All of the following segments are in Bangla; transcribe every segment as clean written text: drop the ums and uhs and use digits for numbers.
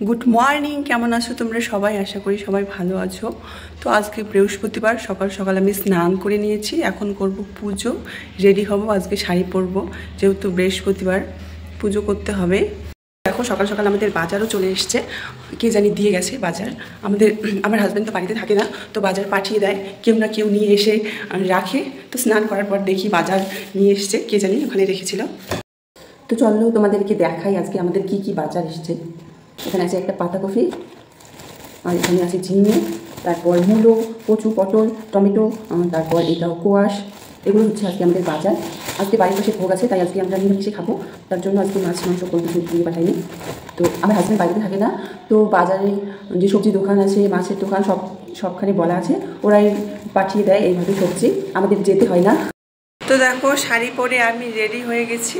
গুড মর্নিং, কেমন আছো তোমরা সবাই? আশা করি সবাই ভালো আছো। তো আজকে বৃহস্পতিবার, সকাল সকাল আমি স্নান করে নিয়েছি। এখন করব পুজো, রেডি হব। আজকে শাড়ি পরবো, যেহেতু বৃহস্পতিবার পুজো করতে হবে। দেখো সকাল সকাল আমাদের বাজারও চলে এসছে। কে জানি দিয়ে গেছে বাজার। আমার হাজব্যান্ড তো বাড়িতে থাকে না, তো বাজার পাঠিয়ে দেয়, কেউ না কেউ নিয়ে এসে রাখে। তো স্নান করার পর দেখি বাজার নিয়ে এসছে, কে জানি ওখানে রেখেছিল। তো চলো তোমাদেরকে দেখাই আজকে আমাদের কি কি বাজার এসছে। এখানে আছে একটা পাতাকপি, আর এখানে আছে ঝিঙে, তারপর মূলো, কচু, পটল, টমেটো, তারপর এটাও কোয়াশ। এগুলো হচ্ছে আজকে আমাদের বাজার। আজকে বাড়ির পাশে ভোগ আছে, তাই আজকে আমরা নিরামিষে খাবো। তার জন্য আজকে মাছ মাংস কোনো কিছু দিয়ে পাঠাইনি। তো আমার হাজব্যান্ড বাড়িতে থাকে না, তো বাজারে যে সবজি দোকান আছে, মাছের দোকান, সবখানে বলা আছে, ওরাই পাঠিয়ে দেয় এইভাবে সবজি, আমাদের যেতে হয় না। তো দেখো শাড়ি পরে আমি রেডি হয়ে গেছি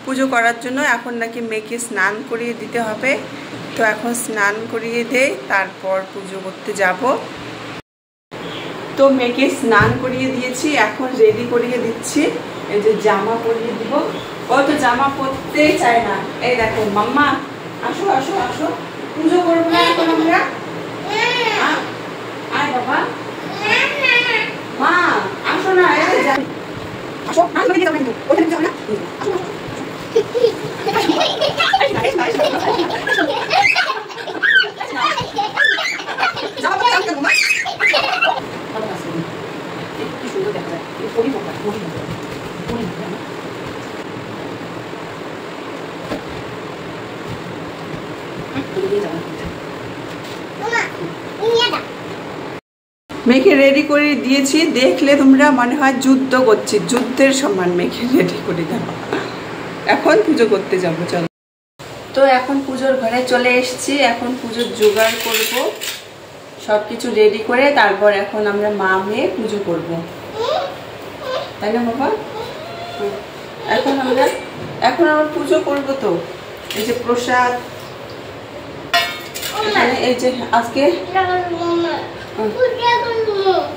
পুজো করার জন্য। এখন নাকি মেয়েকে স্নান করিয়ে দিতে হবে, তো এখন স্নান করিয়ে দেই, তারপর পুজো করতে যাব। তো মেয়েকে স্নান করিয়ে দিয়েছি, এখন রেডি করিয়ে দিচ্ছি। এই যে জামা পরিয়ে দিব, ও তো জামা পরতেই চায় না। এই দেখো মাম্মা, আসো আসো আসো, পুজো করবো না এখন আমরা? আয় বাবা, মা আসো না, আসো, আসো না, কিন্তু ওখানে যাও না, আসো আসো। মেয়েকে রেডি করে দিয়েছি, দেখলে তোমরা মনে হয় যুদ্ধ করছি, যুদ্ধের সমান মেয়েকে রেডি করে দেওয়া। এখন পুজো করতে যাবো, চলো। তো এখন পুজোর ঘরে চলে এসেছি, এখন পুজোর জোগাড় করব, সব কিছু রেডি করে তারপর এখন আমরা মা মেয়ে পুজো করব, তাই না বাবা? এখন আমরা পুজো করব। তো এই যে প্রসাদ, এখানে এই যে আজকে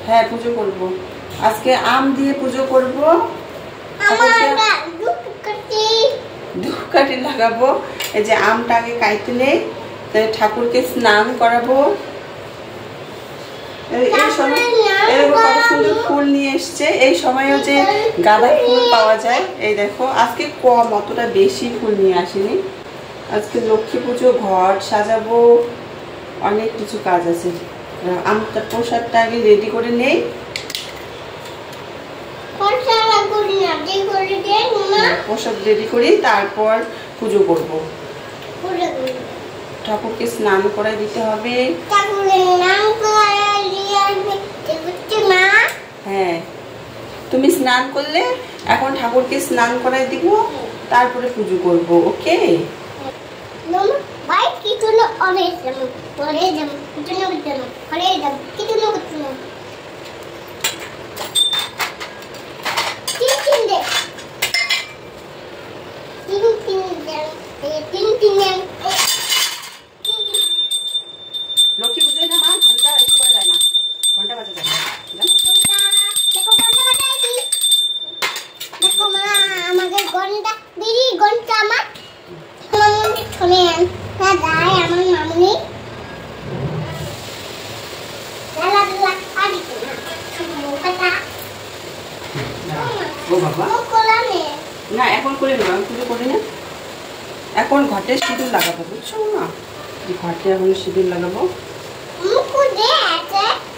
হ্যাঁ পুজো করব। আজকে আম দিয়ে পুজো করব, ধূপকাঠি লাগাবো। এই যে আমটা আগে কাইতে নেই, তাই ঠাকুরকে স্নান করাবো। এই সময় এরকম কত সুন্দর ফুল নিয়ে এসছে। এই সময়ও যে গাঁদা ফুল পাওয়া যায়, এই দেখো আজকে কম, অতটা বেশি ফুল নিয়ে আসেনি। আজকে লক্ষ্মী পুজো, ঘর সাজাবো, অনেক কিছু কাজ আছে। আমটা প্রসাদটা আগে রেডি করে নেই, প্রসাদ রেডি করি, তারপর পুজো করব। ঠাকুরকে স্নান করাই দিতে হবে। হ্যাঁ, তুমি স্নান করলে এখন ঠাকুরকে স্নান করাই দিব, তারপরে পুজো করব। ওকে? লক্ষ্মী পুজোয় না মা, ঘন্টা একটু করা যায় না, ঘন্টা বাজা যায় না। আমাদের ঘন্টা বিড়ি ঘন্টা আমার শোনেন না যায় আমার মামুনি না এখন করে নেবো, আমি পুজো করি না। এখন ঘটে সিঁদুর লাগাবো, বুঝছো না? ঘটে এখন সিঁদুর লাগাবো।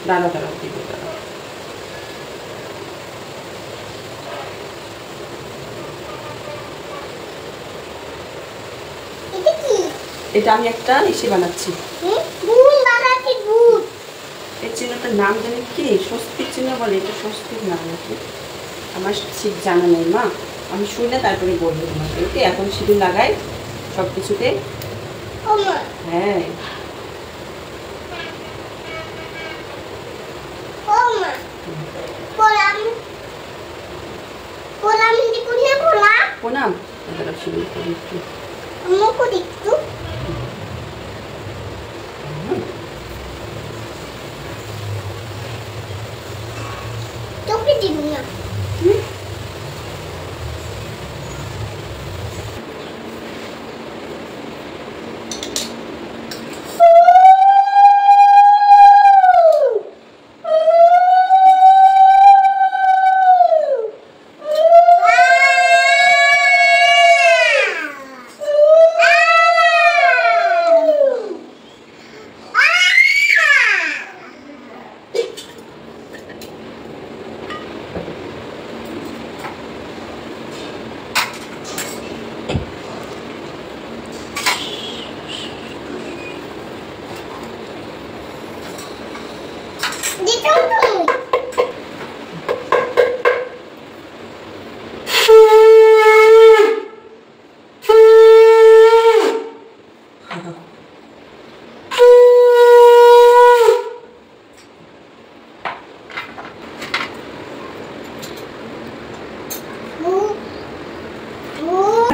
দাঁড়া দাঁড়া দিব, দাঁড়া। এটা আমি একটা ইসে বানাচ্ছি, এই চিহ্নটার নাম জানি কি, স্বস্তিক চিহ্ন বলে। এটা স্বস্তিক নাম নাকি, আমার ঠিক জানা নেই মা, আমি শুনলে তারপরে বলবো তোমাকে। ওকে, এখন সিঁদুর লাগাই সব কিছুতে। হ্যাঁ, প্রণাম। সিঁদুর করি একটু।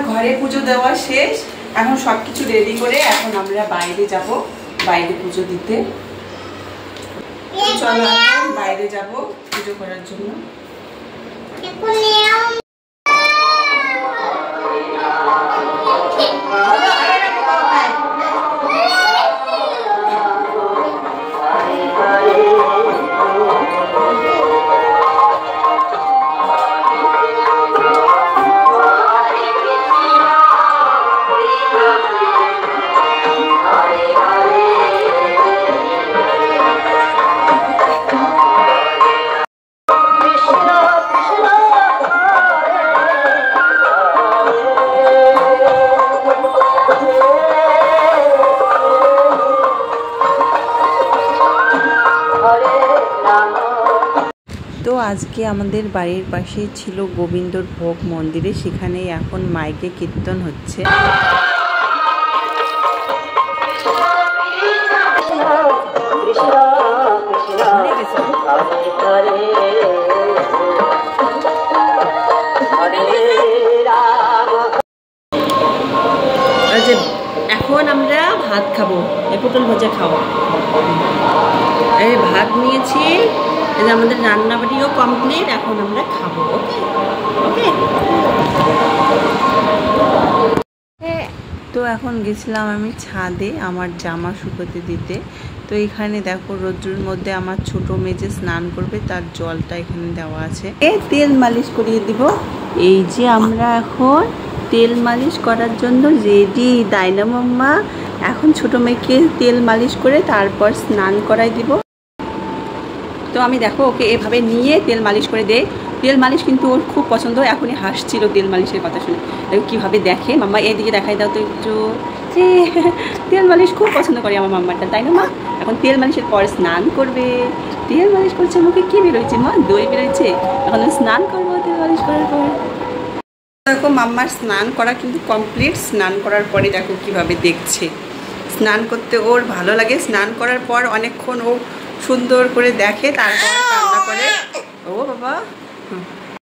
ঘরে পুজো দেওয়া শেষ, এখন সবকিছু রেডি করে এখন আমরা বাইরে যাব, বাইরে পুজো দিতে। চলো এখন বাইরে যাব পুজো করার জন্য। তো আজকে আমাদের বাড়ির পাশে ছিল গোবিন্দর ভোগ মন্দিরে, সেখানে এখন মাইকে কীর্তন হচ্ছে। এখন আমরা ভাত খাবো, পটল ভাজা খাবো। এই ভাত নিয়েছি, আমাদের রান্নাবাড়িও কমপ্লিট, এখন আমরা খাবো। ওকে ওকে। তো এখন গেছিলাম আমি ছাদে আমার জামা শুকোতে দিতে। তো এখানে দেখো রোদ্রের মধ্যে আমার ছোট মেয়ে স্নান করবে, তার জলটা এখানে দেওয়া আছে। তেল মালিশ করিয়ে দিব। এই যে আমরা এখন তেল মালিশ করার জন্য রেডি। দাইনা মাম্মা এখন ছোট মেয়েকে তেল মালিশ করে তারপর স্নান করাই দিব। তো আমি দেখো ওকে এভাবে নিয়ে তেল মালিশ করে দেয়। তেল মালিশ কিন্তু ওর খুব পছন্দ। এখনই হাসছিল তেল মালিশের কথা শুনে। দেখো কীভাবে দেখে। মাম্মা এদিকে দেখাই দাও তো একটু। যে তেল মালিশ খুব পছন্দ করে আমার মাম্মাটা, তাই না মা? এখন তেল মালিশের পর স্নান করবে। তেল মালিশ করছে, মুখে কী বেরোচ্ছে মা? দই বেরোচ্ছে। এখন স্নান করবো তেল মালিশ করার পর। দেখো মাম্মার স্নান করা কিন্তু কমপ্লিট। স্নান করার পরে দেখো কীভাবে দেখছে। স্নান করতে ওর ভালো লাগে। স্নান করার পর অনেকক্ষণ ও সুন্দর করে দেখে, তারপর কান্না করে। ও বাবা,